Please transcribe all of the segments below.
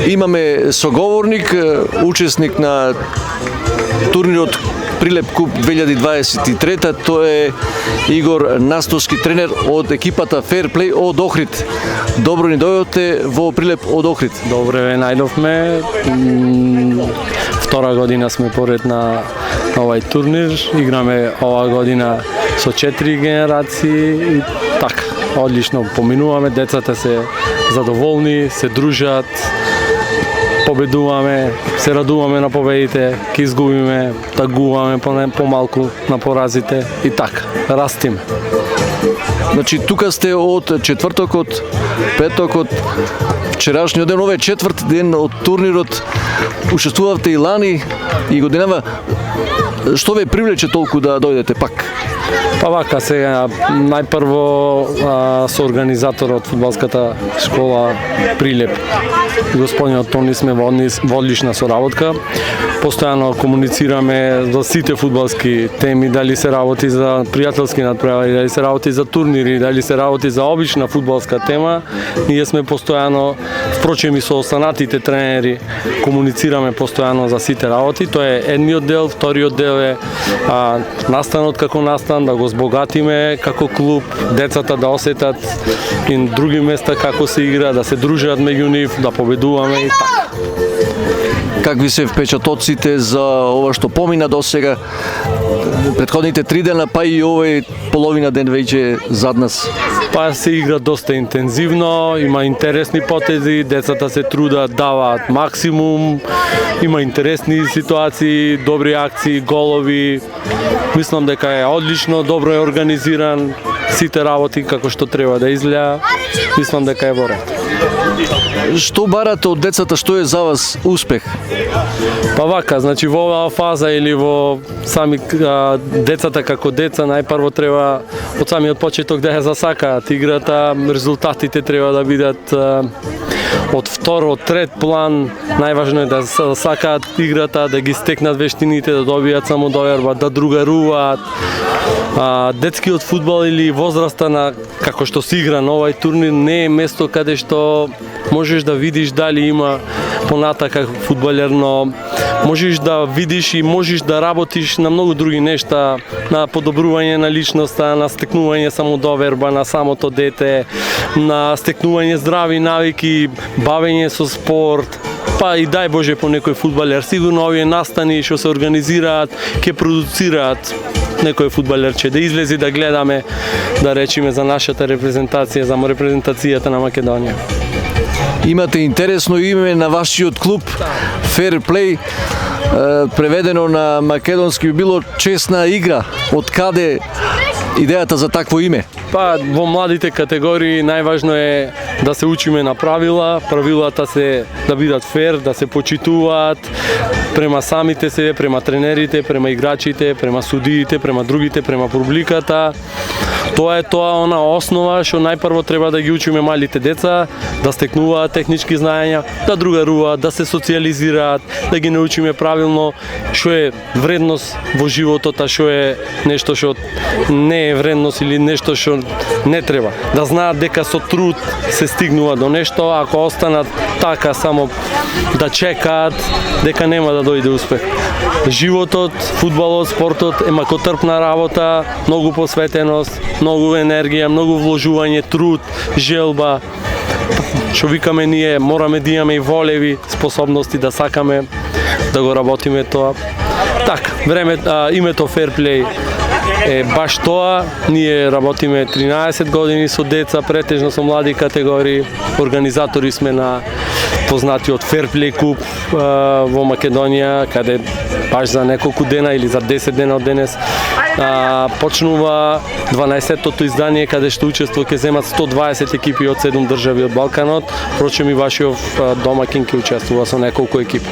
Имаме соговорник, учесник на турнирот Прилеп Куп 2023, тој е Игор Настовски, тренер од екипата Fair Play од Охрид. Добро ни дојдовте во Прилеп од Охрид. Добре ве најдовме. Втора година сме поред на овај турнир. Играме оваа година со 4 генерации и така, одлично поминуваме, децата се задоволни, се дружат, победуваме, се радуваме на победите, ке изгубиме, тагуваме помалку на поразите и така, растиме. Значи, тука сте од четвртокот, петокот, вчерашниот ден, овој четврт ден од турнирот, учествувавте и лани и годинава. Што ве привлече толку да дојдете пак? Па вака, сега најпрво со организаторот фудбалската школа Прилеп, господинот Тони, сме во одлична соработка. Постојано комуницираме за сите фудбалски теми, дали се работи за пријателски надпревари, дали се работи за турнири, дали се работи за обична фудбалска тема. Ние сме постојано, впрочем и со останатите тренери, комуницираме постојано за сите работи. Тоа е едниот дел, вториот дел е настанот како настан, да го збогатиме како клуб, децата да осетат и други места како се игра, да се дружат меѓу нив, да победуваме и така. Какви се впечатоците за ова што помина до сега, претходните 3 дена, па и овој половина ден веќе зад нас? Па се игра доста интензивно, има интересни потези, децата се трудат, даваат максимум, има интересни ситуации, добри акции, голови. Мислам дека е одлично, добро е организиран, сите работи како што треба да изгледа. Мислам дека е во ред. Што барате од децата, што е за вас успех? Па вака, значи во оваа фаза или во сами децата како деца, најпрво треба од самиот почеток да ја засакаат играта, резултатите треба да бидат од втор, од трет план. Најважно е да засакаат играта, да ги стекнат вештините, да добијат самодоверба, да другаруваат. Детскиот фудбал или возраста на како што се игра на овај турнир не е место каде што можеш да видиш дали има понатака фудбалер, но можеш да видиш и можеш да работиш на многу други нешта, на подобрување на личноста, на стекнување самодоверба на самото дете, на стекнување здрави навики, бавење со спорт. Па и дај Боже по некој фудбалер. Сигурно овие настани што се организираат ќе продуцираат некој фудбалерче да излези да гледаме, да речеме за нашата репрезентација, за репрезентацијата на Македонија. Имате интересно име на вашиот клуб Fair Play, преведено на македонски би било честна игра. Од каде идејата за такво име? Па во младите категории најважно е да се учиме на правила, правилата се да бидат фер, да се почитуваат према самите себе, према тренерите, према играчите, према судиите, према другите, према публиката. Тоа е она основа што најпрво треба да ги учиме малите деца, да стекнуваат технички знаења, да другаруваат, да се социјализираат, да ги научиме правилно што е вредност во животот, а што е нешто што не е вредност или нешто што не треба. Да знаат дека со труд се стигнува до нешто, ако останат така само да чекаат, дека нема да дојде успех. Животот, фудбалот, спортот е макотрпна работа, многу посветеност, многу енергија, многу вложување, труд, желба. Што викаме ние, мораме да имаме и волеви, способности да сакаме да го работиме тоа. Така, името Fair Play е баш тоа. Ние работиме 13 години со деца, претежно со млади категории. Организатори сме на познатиот Fair Play Куп во Македонија, каде баш за неколку дена или за 10 дена од денес почнува 12-тото издание, каде што учество ќе земат 120 екипи од 7 држави од Балканот. Впрочем и вашиот домакин ќе учествува со неколку екипи.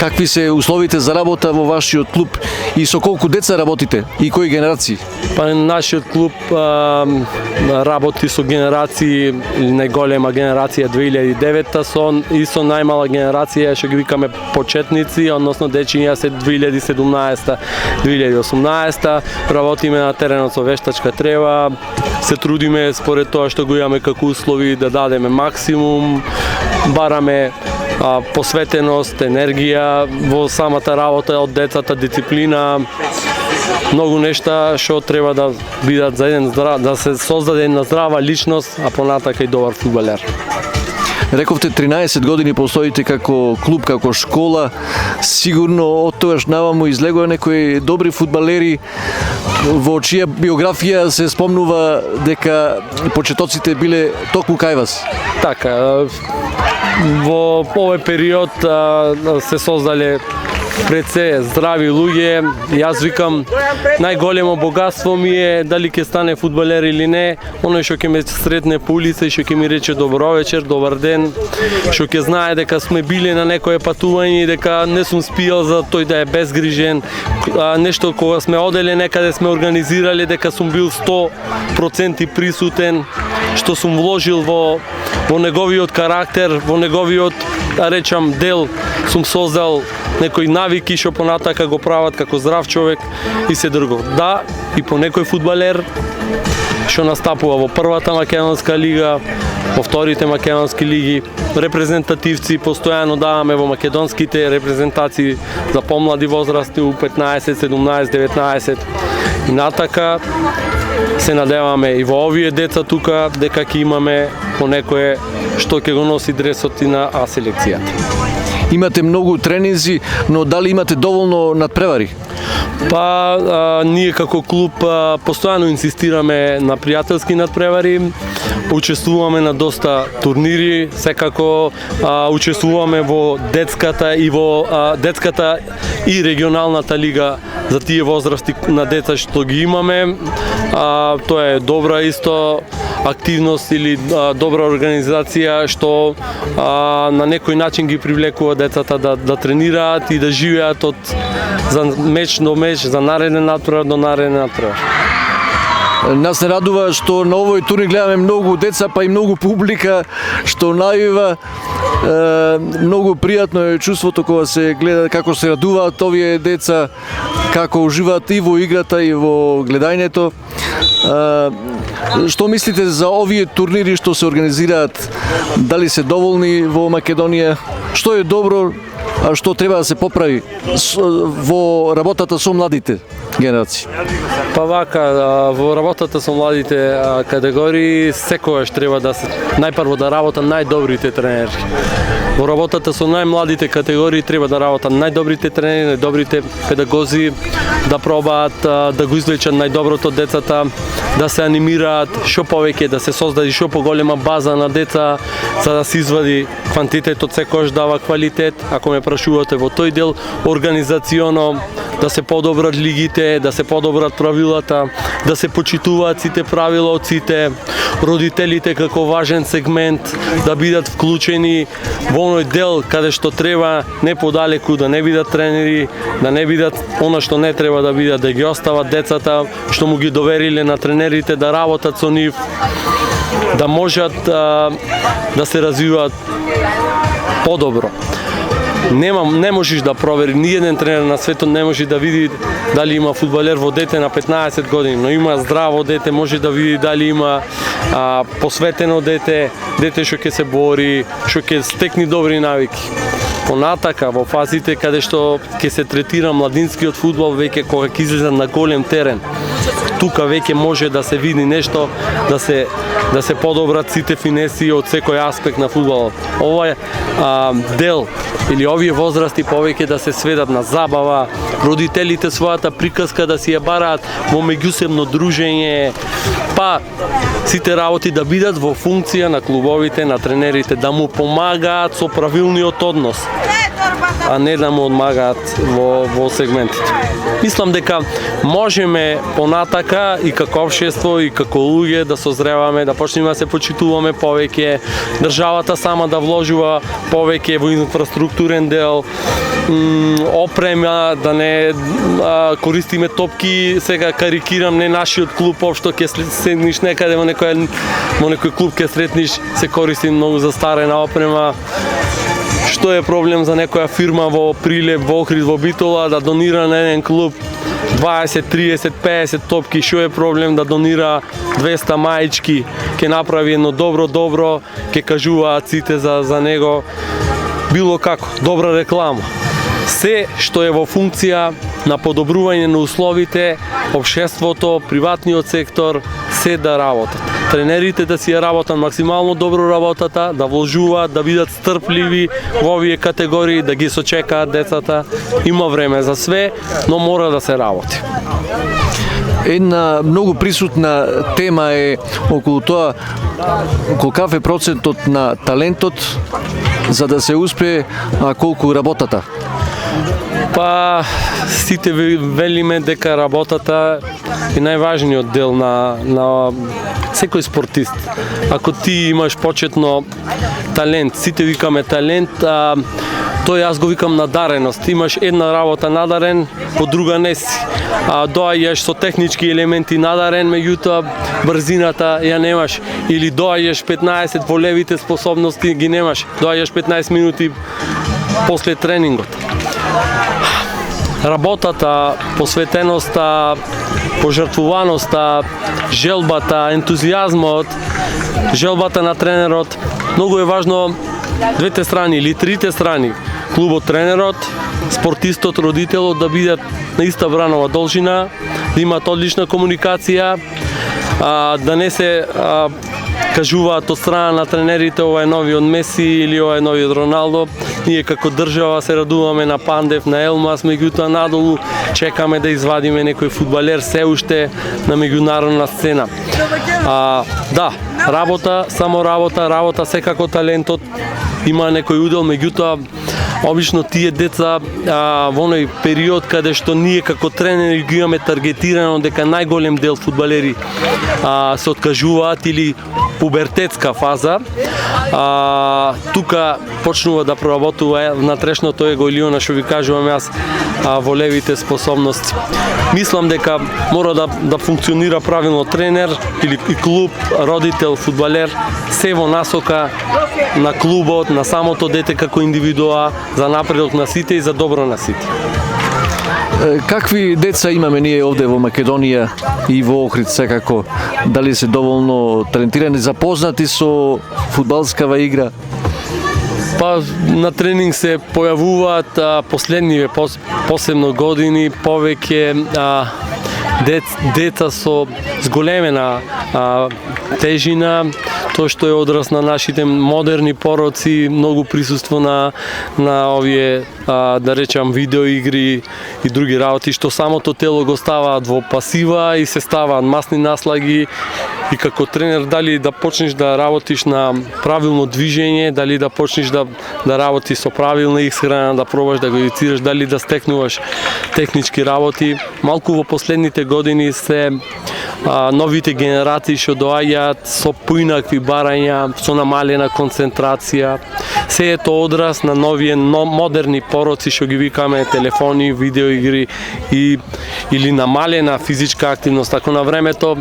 Какви се условите за работа во вашиот клуб и со колку деца работите и кои генерации? Па нашиот клуб работи со генерации, најголема генерација 2009 и со најмала генерација што ги викаме почетници, односно дечиња се 2017-2018. Работиме на теренот со вештачка трева, се трудиме според тоа што го имаме како услови да дадеме максимум. бараме посветеност, енергија во самата работа од децата, дисциплина, многу нешта што треба да бидат за еден да се создаде една здрава личност, а понатака и добар фудбалер. Рековте 13 години постоите како клуб, како школа. Сигурно од тогаш наваму излегува некои добри фудбалери во чија биографија се спомнува дека почетоците биле токму кај вас. Така, во овој период се создале пред се здрави луѓе. Јас викам, најголемо богатство ми е дали ќе стане фудбалер или не, оној што ќе ме сретне по улица и што ќе ми рече добро вечер, добар ден, што ќе знае дека сме били на некое патување и дека не сум спијал за тој да е безгрижен, нешто кога сме оделе некаде сме организирале дека сум бил 100% присутен, што сум вложил во неговиот карактер, во неговиот, да речам, дел, сум создал некои навики што понатака го прават како здрав човек и се друго. Да, и по некој фудбалер што настапува во првата македонска лига, во вторите македонски лиги, репрезентативци, постојано даваме во македонските репрезентации за помлади возрасти у 15, 17, 19. И натака се надеваме и во овие деца тука дека ќе имаме по некое што ќе го носи дресот и на А селекцијата. Имате многу тренинзи, но дали имате доволно надпревари? Ние како клуб постојано инсистираме на пријателски надпревари, учествуваме на доста турнири, секако учествуваме во детската и регионалната лига за тие возрасти на деца што ги имаме. Тоа е добра исто активност или добра организација што на некој начин ги привлекува децата да тренираат и да живеат од за меч до меч, за нареден натпревар до нареден натпревар. Нас се радува што на овој турнир гледаме многу деца, па и многу публика што навива. Многу пријатно е чувството кога се гледа како се радуваат овие деца, како уживаат и во играта и во гледањето. Што мислите за овие турнири што се организираат? Дали се доволни во Македонија? Што е добро, а што треба да се поправи во работата со младите генерации? Во работата со младите категории секогаш треба да се најпрво да работат најдобрите тренери. Во работата со најмладите категории треба да работат најдобрите тренери, најдобрите педагози, да пробаат да го извлечат најдоброто од децата, да се анимираат што повеќе, да се создаде што поголема база на деца, за да се извади квантитетот секогаш дава квалитет. Ако ме прашувате во тој дел, организационо да се подобрат лигите, да се подобрат правилата, да се почитуваат сите правила од сите, родителите како важен сегмент да бидат вклучени во оној дел каде што треба, не подалеку, да не бидат тренери, да не бидат она што не треба да бидат, да ги остават децата што му ги довериле на тренерите да работат со нив, да можат да се развиваат подобро. Не можеш да провери, ни еден тренер на светот не може да види дали има фудбалер во дете на 15 години, но има здраво дете, може да види дали има посветено дете, дете што ќе се бори, што ќе стекни добри навики. Понатака, во фазите каде што ќе се третира младинскиот фудбал, веќе кога ќе излезат на голем терен, тука веќе може да се види нешто, да се подобрат сите финеси од секој аспект на фудбалот. Ова дел или овие возрасти повеќе да се сведат на забава, родителите својата приказка да си ја бараат во меѓусебно дружење, па сите работи да бидат во функција на клубовите, на тренерите, да му помагаат со правилниот однос, а не да му одмагаат во сегментите. Мислам дека можеме понатака и како општество и како луѓе да созреваме, да почнеме да се почитуваме повеќе, државата сама да вложува повеќе во инфраструктурен дел, опрема, да не користиме топки, сега карикирам, не нашиот клуб, општо ќе седниш некаде во некој клуб ќе сретниш, се користи многу застарена опрема, што е проблем за некоја фирма во Прилеп, во Охрид, во Битола да донира на еден клуб 20, 30, 50 топки, што е проблем да донира 200 маички, ќе направи едно добро, ќе кажуваат сите за него, било како, добра реклама. Се што е во функција на подобрување на условите, општеството, приватниот сектор, се да работат. Тренерите да си ја работат максимално добро работата, да вложуваат, да бидат стрпливи во овие категории, да ги сочекаат децата. Има време за све, но мора да се работи. Една многу присутна тема е околу тоа колкав е процентот на талентот за да се успее, а колку работата. Па сите велиме дека работата е најважниот дел на секој спортист. Ако ти имаш почетно талент, сите викаме талент, тој јас го викам надареност. Имаш една работа надарен, по друга не си. Доаѓаш со технички елементи надарен, меѓутоа брзината ја немаш. Или доаѓаш 15 во левите способности ги немаш. Доаѓаш 15 минути после тренингот. Работата, посветеноста, пожртвуваноста, желбата, ентузијазмот, желбата на тренерот, многу е важно двете страни или трите страни, клубот, тренерот, спортистот, родителот да бидат на иста бранова должина, да имат одлична комуникација, да не се кажуваат од страна на тренерите ова е новиот Меси или ова е новиот Роналдо. Ние како држава се радуваме на Пандев, на Елмас, меѓутоа надолу чекаме да извадиме некој фудбалер се уште на меѓународна сцена. Да, работа, само работа, секако талентот има некој удел, меѓутоа обично тие деца во оној период каде што ние како тренери ги имаме таргетирано дека најголем дел фудбалери се откажуваат или пубертетска фаза, тука почнува да проработува внатрешното его или она што ви кажувам јас во левите способности. Мислам дека мора да функционира правилно тренер или клуб, родител, фудбалер, се во насока на клубот, на самото дете како индивидуа, за напредок на сите и за добро на сите. Какви деца имаме ние овде во Македонија и во Охрид секако? Дали се доволно талентирани, запознати со фудбалскава игра? Па на тренинг се појавуваат последниве посебно години повеќе деца со зголемена тежина, тоа што е одраз на нашите модерни пороци, многу присуство на овие, да речам, видеоигри и други работи, што самото тело го ставаат во пасива и се ставаат масни наслаги. И како тренер, дали да почнеш да работиш на правилно движење, дали да почнеш да работиш со правилна исхрана, да пробаш да го едуцираш, дали да стекнуваш технички работи. Малку во последните години се новите генерации што доаѓаат со поинакви барања, со намалена концентрација. Се е тоа одраз на новие модерни пороци што ги викаме телефони, видеоигри или намалена физичка активност. Ако на времето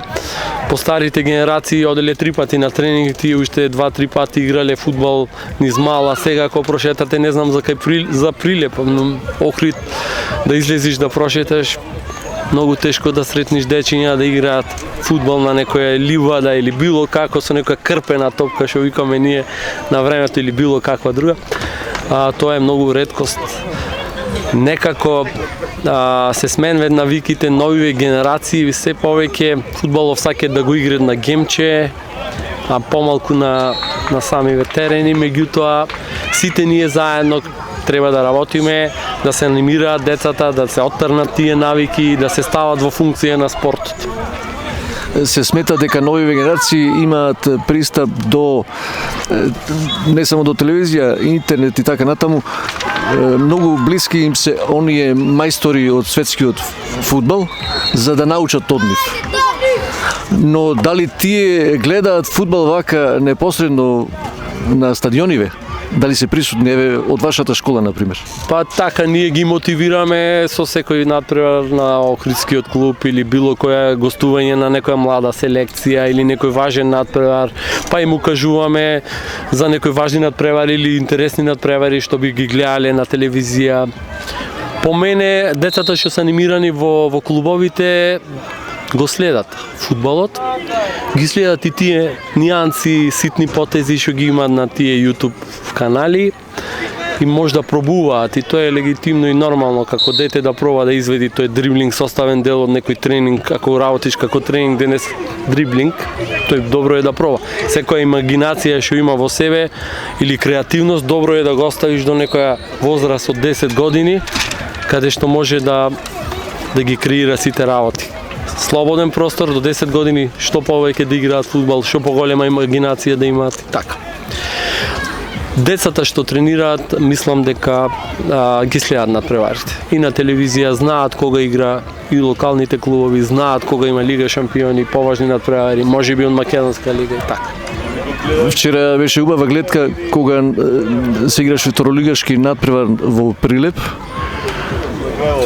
по старите генерации оделе 3 пати на тренинг, тие уште 2-3 пати играле фудбал низ мала. Сега ако прошетате, не знам за Прилеп, Охрид, да излезиш да прошеташ, многу тешко да сретниш дечиња да играат фудбал на некоја ливада или било како со некоја крпена топка што викаме ние на времето или било каква друга. Тоа е многу реткост. Некако се сменват навиките, новиве генерации, се повеќе фудбалов сакаат да го играат на гемче, а помалку на самиве терени, меѓутоа сите ние заедно треба да работиме, да се анимираат децата, да се оттрнат тие навики, да се стават во функција на спортот. Се смета дека нови генерации имаат пристап до не само до телевизија, интернет и така натаму. Многу блиски им се оние мајстори од светскиот фудбал за да научат од нив. Но дали тие гледаат фудбал вака непосредно на стадиониве? Дали се присутни еве од вашата школа на пример? Па така, ние ги мотивираме со секој надпревар на Охридскиот клуб или било која гостување на некоја млада селекција или некој важен надпревар, па им укажуваме за некои важни надпревари или интересни надпревари што би ги гледале на телевизија. По мене, децата што се анимирани во клубовите го следат фудбалот, ги следат и тие нијанси, ситни потези што ги имаат на тие YouTube канали и може да пробуваат, и тоа е легитимно и нормално како дете да проба да изведи тој дриблинг составен дел од некој тренинг, ако работиш како тренинг денес дриблинг, тој добро е да проба. Секоја имагинација што има во себе или креативност, добро е да го оставиш до некоја возраст од 10 години, каде што може да ги креира сите работи. Слободен простор до 10 години, што повеќе да играат фудбал, што поголема имагинација да имаат и така. Децата што тренираат, мислам дека ги следат надпреварите. И на телевизија знаат кога игра, и локалните клубови знаат кога има Лига шампиони, поважни надпревари, можеби од Македонска лига и така. Вчера беше убава гледка кога се играше второлигашки надпревар во Прилеп,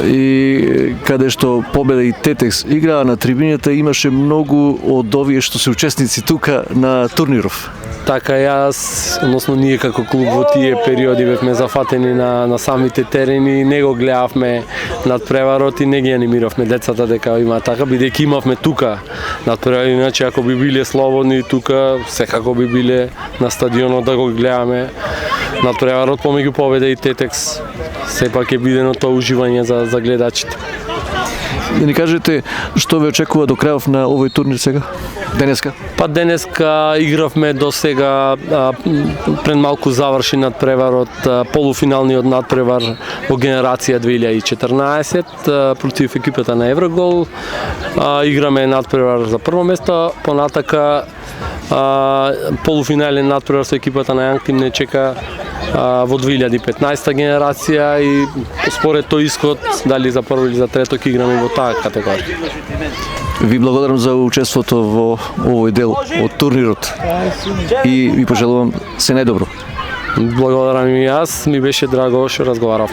и каде што победа и Тетекс играа на трибината, имаше многу од овие што се учесници тука на турниров. Така јас, односно ние како клуб во тие периоди бевме зафатени на самите терени, не го гледавме надпреварот и не ги анимиравме децата дека има така, бидејќи имавме тука надпревари, иначе ако би биле слободни тука, секако би биле на стадионот да го гледаме надпреварот помеѓу Победа и Тетекс. Сепак е бидено тоа уживање за гледачите. Да ни кажете што ве очекува до крајов на овој турнир сега? Денеска? Па денеска игравме до сега, пред малку заврши надпреварот, полуфиналниот надпревар во генерација 2014 против екипата на Еврогол. Играме надпревар за прво место, понатака полуфинален надпревар со екипата на Young Team не чека во 2015 генерација и според тој исход дали за прво или за трето ќе играме во таа категорија. Ви благодарам за учеството во овој дел од турнирот и ви пожелувам се најдобро. Благодарам и јас, ми беше драго што разговарав.